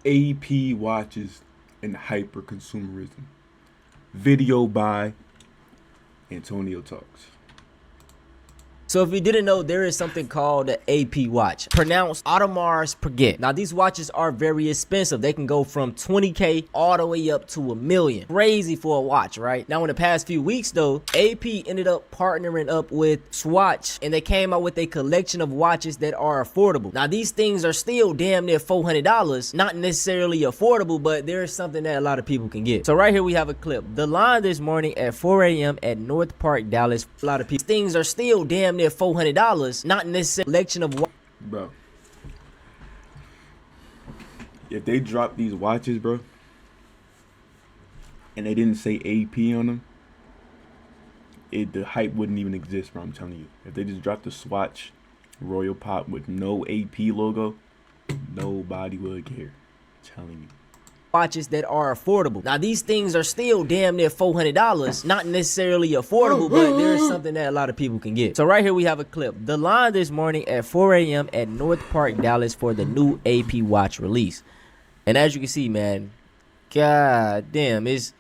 AP watches and hyper consumerism. Video by Antonio Talks. So if you didn't know, there is something called the AP watch, pronounced Audemars Piguet. Now these watches are very expensive. They can go from 20K all the way up to $1 million. Crazy for a watch, right? Now in the past few weeks though, AP ended up partnering up with Swatch and they came out with a collection of watches that are affordable. Now these things are still damn near $400, not necessarily affordable, but there is something that a lot of people can get. So right here we have a clip. The line this morning at 4 a.m. at North Park, Dallas. A lot of people, things are still damn near $400, not necessarily collection of bro. If they dropped these watches, bro, and they didn't say AP on them, the hype wouldn't even exist, bro. I'm telling you. If they just dropped the Swatch Royal Pop with no AP logo, nobody would care. I'm telling you. Watches that are affordable. Now these things are still damn near $400, not necessarily affordable, but there is something that a lot of people can get. So right here we have a clip. The line this morning at 4 a.m. at North Park, Dallas for the new AP watch release. And as you can see, man, god damn, it's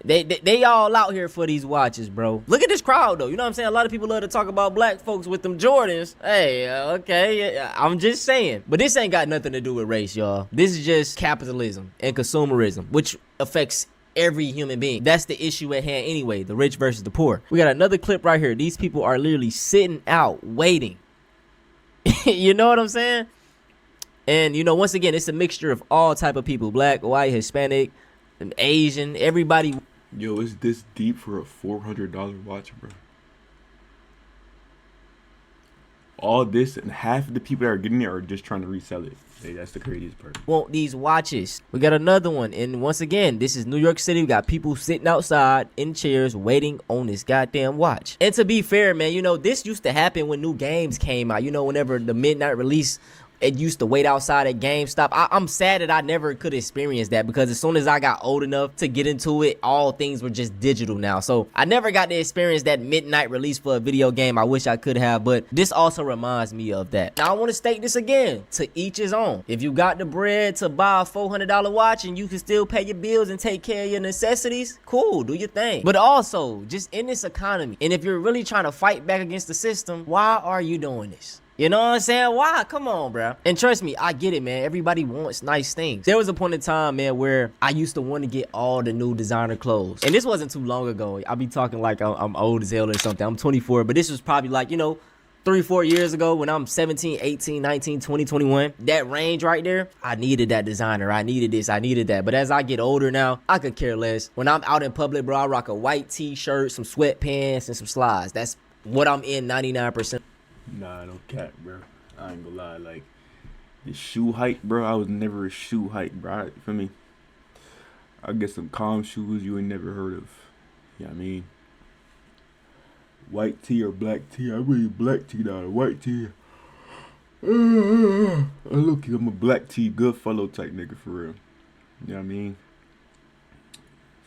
they all out here for these watches, bro. Look at this crowd though. You know what I'm saying? A lot of people love to talk about black folks with them Jordans. Hey, okay, I'm just saying. But this ain't got nothing to do with race, y'all. This is just capitalism and consumerism, which affects every human being. That's the issue at hand anyway, the rich versus the poor. We got another clip right here. These people are literally sitting out waiting. You know what I'm saying? And you know, once again, it's a mixture of all type of people: black, white, Hispanic, Asian, everybody. Yo, it's this deep for a $400 watch, bro. All this and half of the people that are getting it are just trying to resell it. Hey, that's the craziest part. Want these watches. We got another one, and once again, this is New York City. We got people sitting outside in chairs waiting on this goddamn watch. And to be fair, man, you know, this used to happen when new games came out. You know, whenever the midnight release, it used to wait outside at GameStop. I'm sad that I never could experience that, because as soon as I got old enough to get into it, all things were just digital now. So I never got to experience that midnight release for a video game. I wish I could have, but this also reminds me of that. Now I want to state this again, to each his own. If you got the bread to buy a $400 watch and you can still pay your bills and take care of your necessities, cool, do your thing. But also, just in this economy, and if you're really trying to fight back against the system, why are you doing this? You know what I'm saying? Why? Come on, bro. And trust me, I get it, man. Everybody wants nice things. There was a point in time, man, where I used to want to get all the new designer clothes. And this wasn't too long ago. I'll be talking like I'm old as hell or something. I'm 24, but this was probably like, you know, 3-4 years ago when I'm 17, 18, 19, 20, 21. That range right there, I needed that designer. I needed this. I needed that. But as I get older now, I could care less. When I'm out in public, bro, I rock a white t-shirt, some sweatpants, and some slides. That's what I'm in 99%. Nah, no cap, bro. I ain't gonna lie. Like, the shoe hype, bro. I was never a shoe hype, bro. For me, I get some calm shoes you ain't never heard of. You know what I mean? White tee or black tee. I really black tee now. White tee. Look, I'm a black tee, good fellow type nigga for real. You know what I mean?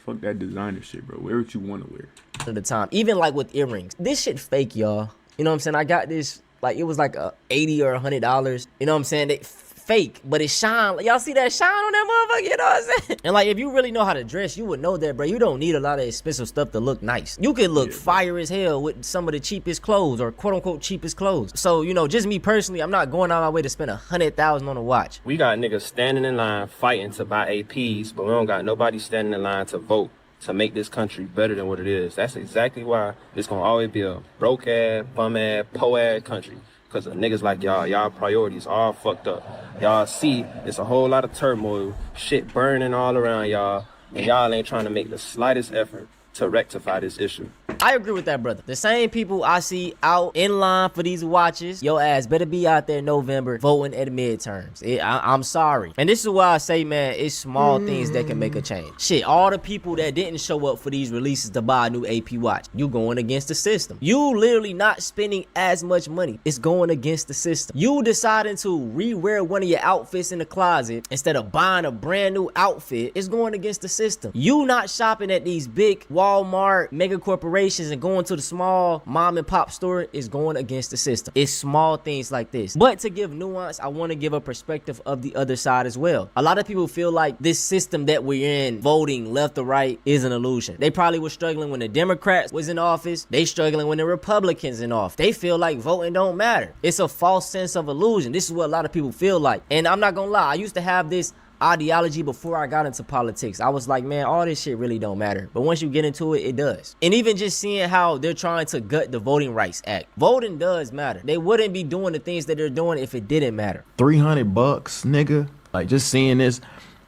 Fuck that designer shit, bro. Wear what you want to wear. At the time, even like with earrings, this shit fake, y'all. You know what I'm saying? I got this, like, it was like $80 or $100. You know what I'm saying? They fake, but it shine. Y'all see that shine on that motherfucker? You know what I'm saying? And like, if you really know how to dress, you would know that, bro. You don't need a lot of expensive stuff to look nice. You can look fire as hell with some of the cheapest clothes, or quote unquote cheapest clothes. So, you know, just me personally, I'm not going out my way to spend $100,000 on a watch. We got niggas standing in line fighting to buy APs, but we don't got nobody standing in line to vote to make this country better than what it is. That's exactly why it's gonna always be a broke ass, bum ass, po ass country. Cause of niggas like y'all priorities all fucked up. Y'all see it's a whole lot of turmoil, shit burning all around y'all, and y'all ain't trying to make the slightest effort to rectify this issue. I agree with that, brother. The same people I see out in line for these watches, your ass better be out there in November voting at the midterms. I'm sorry. And this is why I say, man, it's small things that can make a change. Shit, all the people that didn't show up for these releases to buy a new AP watch, you going against the system. You literally not spending as much money. It's going against the system. You deciding to rewear one of your outfits in the closet instead of buying a brand new outfit, it's going against the system. You not shopping at these big Walmart Walmart, mega corporations, and going to the small mom and pop store is going against the system. It's small things like this. But to give nuance, I want to give a perspective of the other side as well. A lot of people feel like this system that we're in, voting left or right, is an illusion. They probably were struggling when the Democrats was in office. They struggling when the Republicans in office. They feel like voting don't matter. It's a false sense of illusion. This is what a lot of people feel like. And I'm not gonna lie, I used to have this ideology before I got into politics. I was like, man, all this shit really don't matter. But once you get into it, it does. And even just seeing how they're trying to gut the Voting Rights Act. Voting does matter. They wouldn't be doing the things that they're doing if it didn't matter. $300, nigga. Like, just seeing this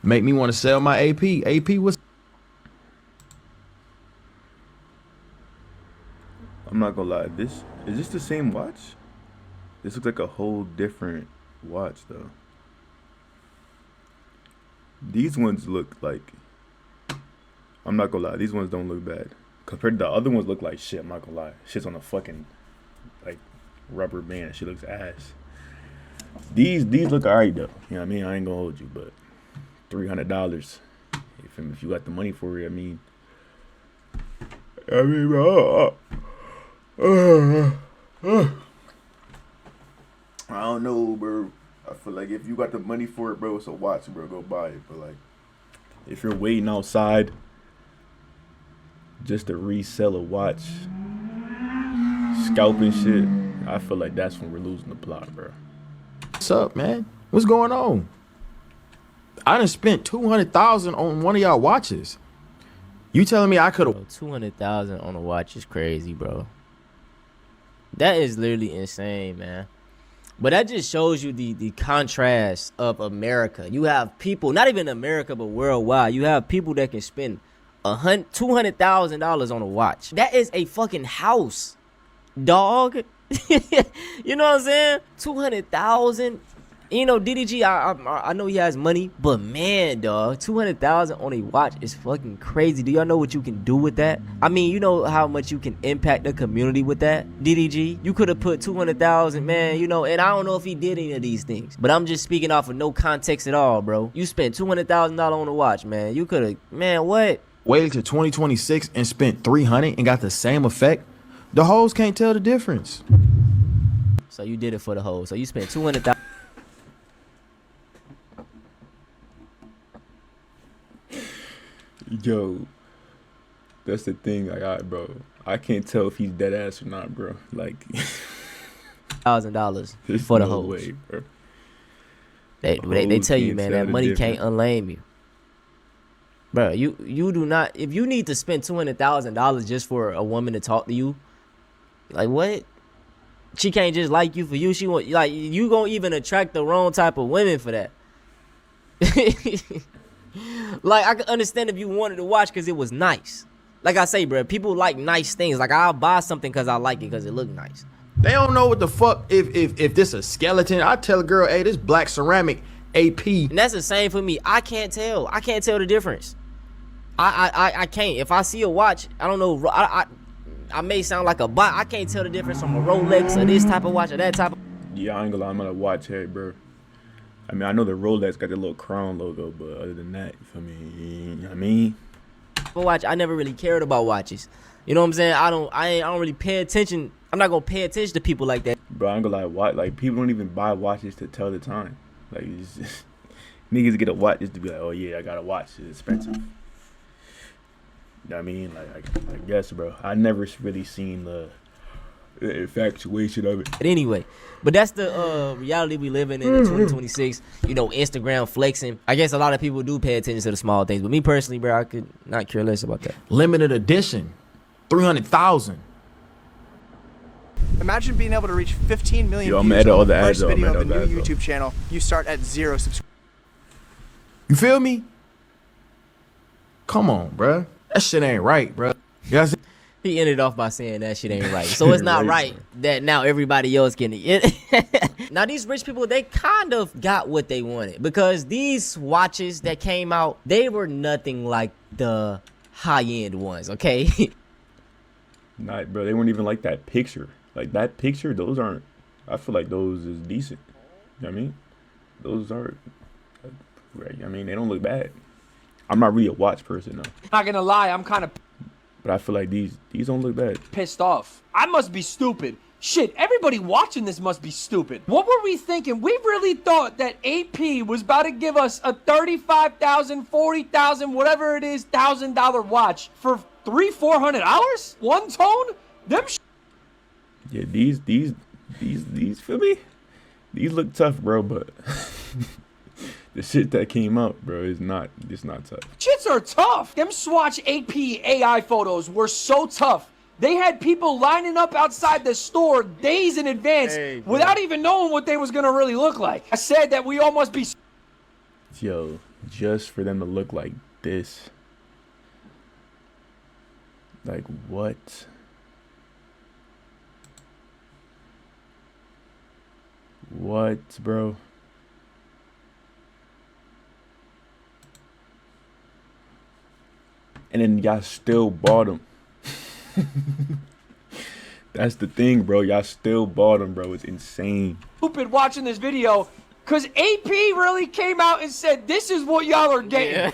make me want to sell my AP. AP was... I'm not gonna lie. Is this the same watch? This looks like a whole different watch though. These ones look like, I'm not gonna lie, these ones don't look bad. Compared to the other ones look like shit, I'm not gonna lie. Shit's on a fucking, like, rubber band. Shit looks ass. These look alright though. You know what I mean? I ain't gonna hold you, but $300. If you got the money for it, I mean, bro, I don't know, bro. I feel like if you got the money for it, bro, it's a watch, bro. Go buy it. But like, if you're waiting outside just to resell a watch, scalping shit, I feel like that's when we're losing the plot, bro. What's up, man? What's going on? I done spent $200,000 on one of y'all watches. You telling me I could have... $200,000 on a watch is crazy, bro. That is literally insane, man. But that just shows you the contrast of America. You have people, not even America, but worldwide. You have people that can spend $200,000 on a watch. That is a fucking house, dog. You know what I'm saying? 200,000. You know, DDG, I know he has money, but man, dog, 200,000 on a watch is fucking crazy. Do y'all know what you can do with that? I mean, you know how much you can impact the community with that, DDG? You could have put 200,000, man, you know, and I don't know if he did any of these things, but I'm just speaking off of no context at all, bro. You spent $200,000 on a watch, man. You could have, man, what? Waited to 2026 and spent $300 and got the same effect? The hoes can't tell the difference. So you did it for the hoes. So you spent 200,000. Yo, that's the thing, like, bro, I can't tell if he's dead ass or not, bro. Like, $1,000 for the no hoes. way, bro. They tell you, can't man, tell that the money difference. can't unlame you. Bro, you do not, if you need to spend $200,000 just for a woman to talk to you, like, what? She can't just like you for you. She want, like, you gonna even attract the wrong type of women for that. Like, I can understand if you wanted to watch because it was nice. Like I say, bro, people like nice things. Like, I'll buy something because I like it because it look nice. They don't know what the fuck if this a skeleton. I tell a girl, hey, this black ceramic AP. And that's the same for me. I can't tell the difference. I can't. If I see a watch, I don't know. I may sound like a bot. I can't tell the difference from a Rolex or this type of watch or that type of. Yeah, I ain't gonna lie, I'm gonna watch head, bro. I mean, I know the Rolex got the little crown logo, but other than that, you feel me? You know what I mean? Watch. I never really cared about watches. You know what I'm saying? I don't really pay attention. I'm not gonna pay attention to people like that. Bro, I ain't gonna lie, like, people don't even buy watches to tell the time. Like, it's just, niggas get a watch just to be like, oh yeah, I got a watch, it's expensive. You know what I mean? Like, I guess, bro. I never really seen the infatuation of it. But anyway, but that's the reality we live in 2026. You know, Instagram flexing. I guess a lot of people do pay attention to the small things, but me personally, bro, I could not care less about that. Limited edition, 300,000. Imagine being able to reach 15 million Yo, I'm views edit all on the the ads first though, video I'm of a edit all new the ads YouTube channel. You start at 0 subscribers. You feel me? Come on, bruh. That shit ain't right, bruh. You guys. He ended off by saying that shit ain't right. So it's not right that now everybody else getting it. Now these rich people, they kind of got what they wanted because these watches that came out, they were nothing like the high-end ones, okay? Nah, bro, they weren't even like that picture. Like, that picture, those aren't, I feel like those is decent. You know what I mean? Those are, right? I mean, they don't look bad. I'm not really a watch person, though. Not gonna lie, I'm kind of But I feel like these don't look bad. pissed off. I must be stupid. Shit, everybody watching this must be stupid. What were we thinking? We really thought that AP was about to give us a $35,000, $40,000, whatever it is, $1,000 watch for $300-$400? One tone? Them Yeah, these feel me? These look tough, bro, but the shit that came out, bro, it's not tough. shits are tough. Them Swatch AP AI photos were so tough. They had people lining up outside the store days in advance without even knowing what they was gonna really look like. I said that we all must be. Yo, just for them to look like this. Like, what? What, bro? And then y'all still bought them. That's the thing, bro. Y'all still bought them, bro. It's insane. Stupid watching this video because AP really came out and said, this is what y'all are getting.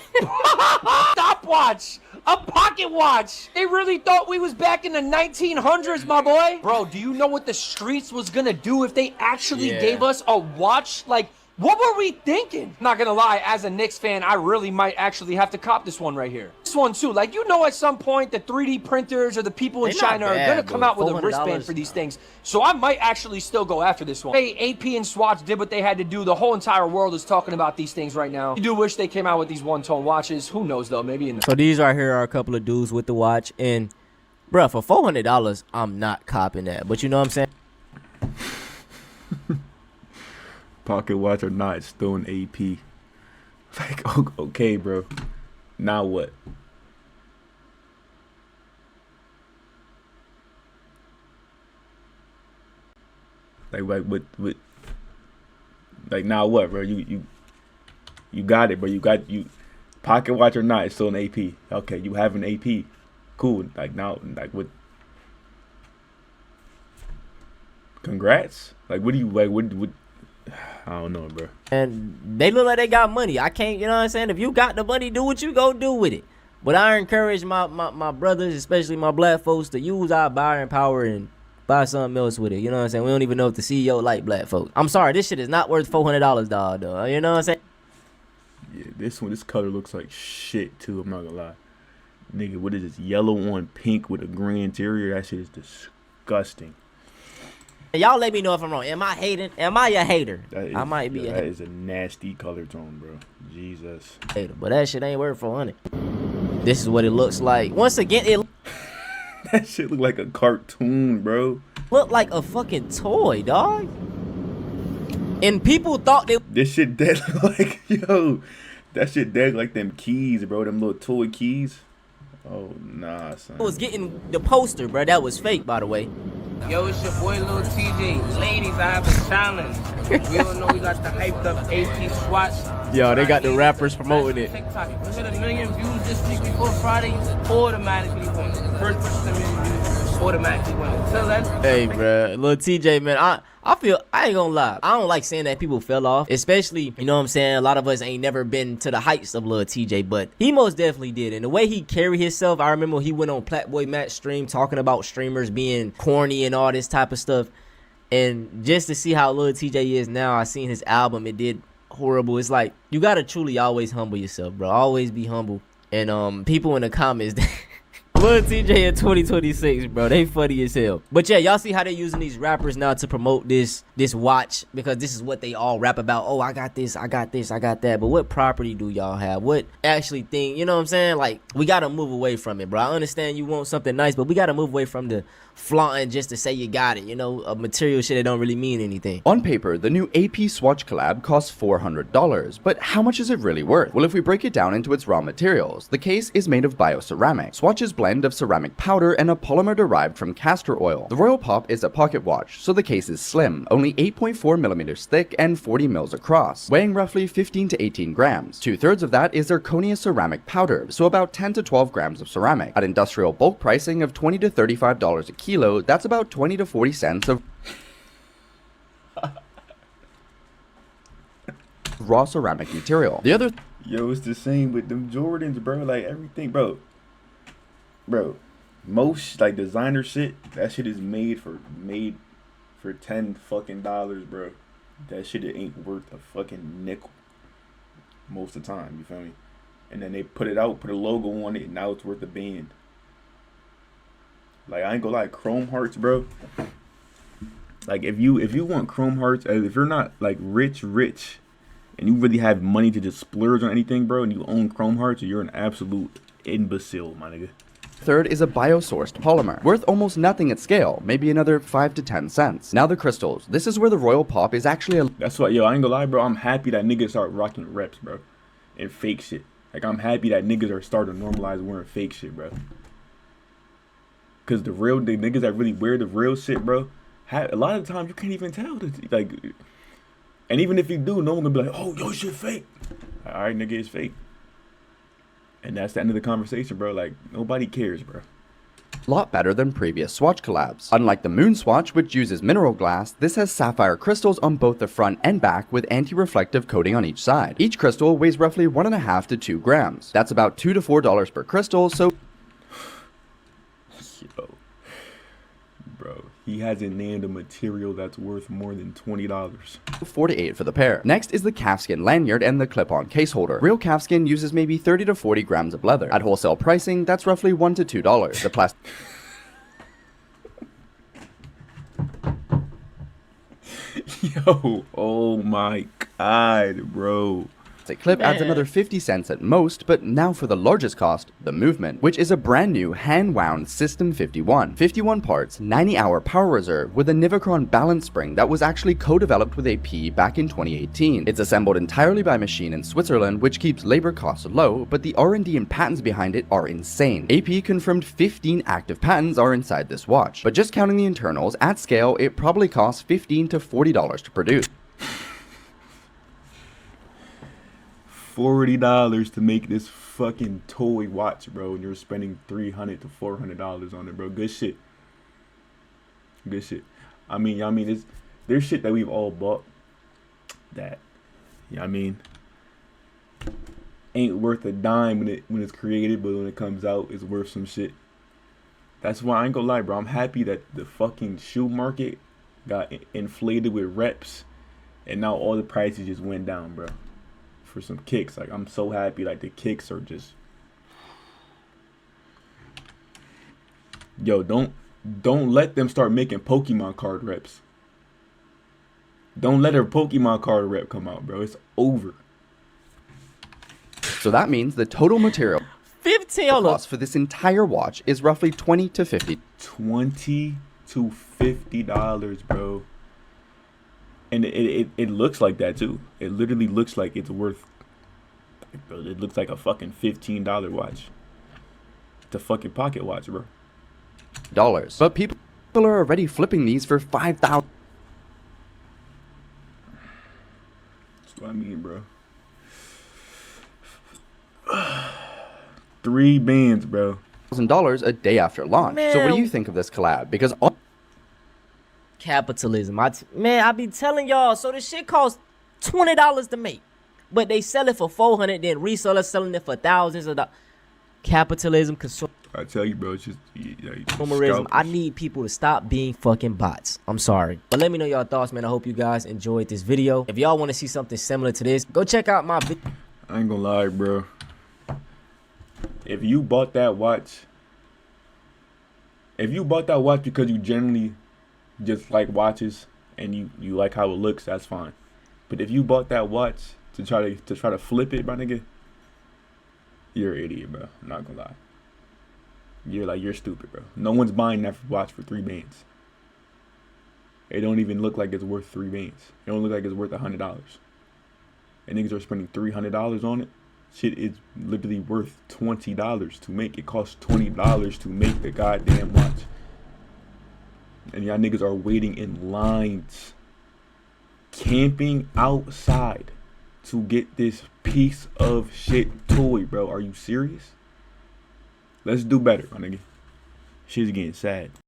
Stopwatch, a pocket watch. They really thought we was back in the 1900s, my boy. Bro, do you know what the streets was gonna do if they actually gave us a watch? Like, what were we thinking? Not gonna lie, as a Knicks fan, I really might actually have to cop this one right here. This one too, like, you know, at some point the 3D printers or the people in They not China are bad, gonna come bro. out with a wristband $400. for these things. So I might actually still go after this one. Hey, AP and Swatch did what they had to do. The whole entire world is talking about these things right now. I do wish they came out with these one-tone watches. Who knows though, maybe in the So these right here are a couple of dudes with the watch, and bruh, for $400, I'm not copping that. But you know what I'm saying? Pocket watch or not, it's still an AP. Like, okay, bro. Now what? Like what? Like now what, bro? You got it, bro. You pocket watch or not, it's still an AP. Okay, you have an AP. Cool. Like now, like what? Congrats. Like what do you like? What? I don't know, bro. And they look like they got money. I can't, you know what I'm saying? If you got the money, do what you go do with it. But I encourage my brothers, especially my black folks, to use our buying power and buy something else with it. You know what I'm saying? We don't even know if the CEO like black folks. I'm sorry, this shit is not worth $400, dog, though. You know what I'm saying? Yeah, this color looks like shit too. I'm not gonna lie, nigga. What is this? Yellow on pink with a green interior. That shit is disgusting. Y'all let me know if I'm wrong. Am I hating? Am I a hater? I might be a That hater. is a nasty color tone, bro. Jesus. But that shit ain't worth 400. This is what it looks like. Once again, it That shit look like a cartoon, bro. looked like a fucking toy, dog. And people thought they This shit dead like, yo. That shit dead like them keys, bro. Them little toy keys. Oh, nah, son. was getting the poster, bro. That was fake, by the way. Yo, it's your boy Lil TJ. Ladies, I have a challenge. We all know we got the hyped up AP Swatch. Yo, they got the rappers promoting it. TikTok. If we hit 1 million views this week before Friday, you automatically win. First person to 1 million views automatically win. Until then, Hey, bro, little TJ, man, I feel, I ain't gonna lie, I don't like saying that people fell off, especially, you know what I'm saying, a lot of us ain't never been to the heights of little TJ, but he most definitely did, and the way he carried himself, I remember he went on Platboy Matt's stream talking about streamers being corny and all this type of stuff, and just to see how little TJ is now, I seen his album, it did horrible. It's like, you gotta truly always humble yourself, bro, always be humble, and people in the comments, Lil TJ in 2026, bro. They funny as hell. But yeah, y'all see how they using these rappers now to promote this watch, because this is what they all rap about. Oh, I got this, I got this, I got that. But what property do y'all have? What actually thing? You know what I'm saying? Like, we gotta move away from it, bro. I understand you want something nice, but we gotta move away from the flaunting just to say you got it. You know, a material shit that don't really mean anything. On paper, the new AP Swatch collab costs $400, but how much is it really worth? Well, if we break it down into its raw materials, the case is made of bioceramic. Swatch's blend of ceramic powder and a polymer derived from castor oil. The Royal Pop is a pocket watch, so the case is slim, only 8.4 millimeters thick and 40 mils across, weighing roughly 15 to 18 grams. 2/3 of that is zirconia ceramic powder, so about 10 to 12 grams of ceramic. At industrial bulk pricing of $20 to $35 a kilo, that's about 20 to 40 cents of raw ceramic material. The other Yo, it's the same with them Jordans, bro. Like everything, bro. Most like designer shit, that shit is made for $10 fucking, bro. That shit, it ain't worth a fucking nickel most of the time. You feel me? And then they put it out, put a logo on it, and now it's worth a band. Like, I ain't gonna lie, Chrome Hearts, bro. Like, if you want Chrome Hearts, if you're not like rich, and you really have money to just splurge on anything, bro, and you own Chrome Hearts, you're an absolute imbecile, my nigga. Third is a biosourced polymer, worth almost nothing at scale, maybe another 5 to 10 cents. Now the crystals. This is where the Royal Pop is actually a... That's why, yo, I ain't gonna lie, bro. I'm happy that niggas start rocking reps, bro, and fake shit. Like, I'm happy that niggas are starting to normalize wearing fake shit, bro. Cause the niggas that really wear the real shit, bro, a lot of the time you can't even tell. Like, and even if you do, no one gonna be like, "Oh, your shit fake." All right, nigga, it's fake. And that's the end of the conversation, bro. Like, nobody cares, bro. lot better than previous swatch collabs. Unlike the Moon swatch, which uses mineral glass, this has sapphire crystals on both the front and back with anti-reflective coating on each side. Each crystal weighs roughly 1.5 to 2 grams. That's about $2 to $4 per crystal, so... Yo. Bro, he hasn't named a material that's worth more than $20. $4 to $8 for the pair. Next is the calfskin lanyard and the clip-on case holder. Real calfskin uses maybe 30 to 40 grams of leather. At wholesale pricing, that's roughly $1 to $2. The plastic Yo, oh my god, bro. clip adds another 50 cents at most, but now for the largest cost, the movement, which is a brand new hand-wound System 51. 51 parts, 90-hour power reserve with a Nivacron balance spring that was actually co-developed with AP back in 2018. It's assembled entirely by machine in Switzerland, which keeps labor costs low, but the R&D and patents behind it are insane. AP confirmed 15 active patents are inside this watch, but just counting the internals, at scale, it probably costs $15 to $40 to produce. $40 to make this fucking toy watch, bro, and you're spending $300 to $400 on it, bro. Good shit. Good shit. I mean, there's shit that we've all bought that, ain't worth a dime when it's created, but when it comes out, it's worth some shit. That's why I ain't gonna lie, bro. I'm happy that the fucking shoe market got inflated with reps, and now all the prices just went down, bro. For some kicks, like, I'm so happy. Like, the kicks are just, yo, don't let them start making Pokemon card reps. Don't let a Pokemon card rep come out, bro. It's over. So that means the total material cost for this entire watch is roughly $20 to $50. $20 to $50, bro. And it looks like that too. It literally looks like it's worth, it looks like a fucking $15 watch. It's a fucking pocket watch, bro. But people are already flipping these for $5,000. That's what I mean, bro. 3 bands, bro. $1,000 a day after launch. Man. So what do you think of this collab? Because Capitalism. I be telling y'all, so this shit costs $20 to make, but they sell it for $400, then resellers selling it for thousands of dollars. Capitalism, I tell you, bro, it's just consumerism. I need people to stop being fucking bots. I'm sorry, but let me know y'all thoughts, man. I hope you guys enjoyed this video. If y'all want to see something similar to this, go check out my video. I ain't gonna lie, bro. If you bought that watch because you generally just like watches and you like how it looks, that's fine. But if you bought that watch to try to flip it, my nigga, you're an idiot, bro. I'm not gonna lie. You're stupid, bro. No one's buying that watch for 3 bands. It don't even look like it's worth 3 bands. It don't look like it's worth $100. And niggas are spending $300 on it. Shit is literally worth $20 to make. It costs $20 to make the goddamn watch. And y'all niggas are waiting in lines, camping outside to get this piece of shit toy, bro. Are you serious? Let's do better, my nigga. Shit's getting sad.